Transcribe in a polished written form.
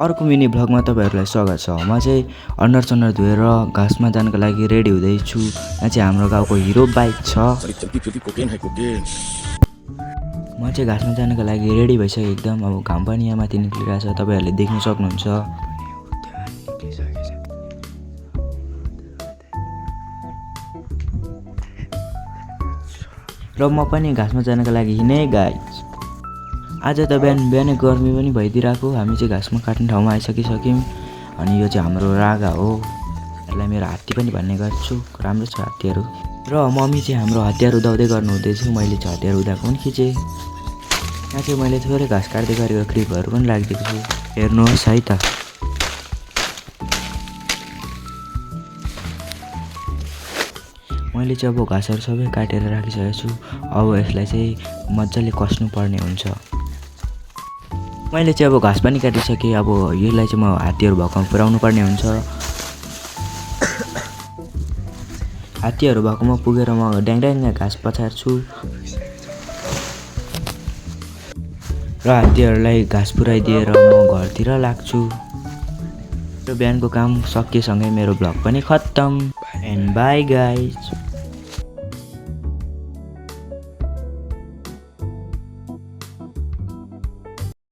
अर्को मिनी भ्लगमा तपाईहरुलाई स्वागत छ। म चाहिँ अन्डर धोएर घाँसमा जानको लागि रेडी हुँदैछु। यहाँ चाहिँ हाम्रो गाउँको हिरो बाइक छ। म चाहिँ घाँसमा जानको लागि रेडी भइसकेँ एकदम। अब घाम पनि यहाँ माथि निक्लिरहेछ, तपाईहरुले देख्न सक्नुहुन्छ। र म पनि घाँसमा जानको लागि हिँडे गाइस। आज त बिहानै गर्मी पनि भइदिरहेको। हामी चाहिँ घाँसमा काट्ने ठाउँमा आइसकिसक्यौँ। अनि यो चाहिँ हाम्रो रागा हो। यसलाई मेरो हात्ती पनि भन्ने गर्छु। राम्रो छ हात्तीहरू। र मम्मी चाहिँ हाम्रो हतियार उदाउँदै गर्नुहुँदैछ। मैले चाहिँ हतियार उदाएको पनि खिचेँ। यहाँ चाहिँ मैले थोरै घाँस काट्दै गरेको क्लिपहरू पनि राखिदिएको छु। हेर्नुहोस् है त। मैले चाहिँ अब घाँसहरू सबै काटेर राखिसकेको छु। अब यसलाई चाहिँ मजाले कस्नु पर्ने हुन्छ। मैले चाहिँ अब घाँस पनि काटिसकेँ। अब यसलाई चाहिँ म हात्तीहरू भएकोमा पुर्याउनु पर्ने हुन्छ। हात्तीहरू भएकोमा पुगेर म ड्याङड्याङ घाँस पछार्छु र हात्तीहरूलाई घाँस पुर्याइदिएर म घरतिर लाग्छु। र बिहानको काम सकिएसँगै मेरो भ्लग पनि खत्तम। And by guys.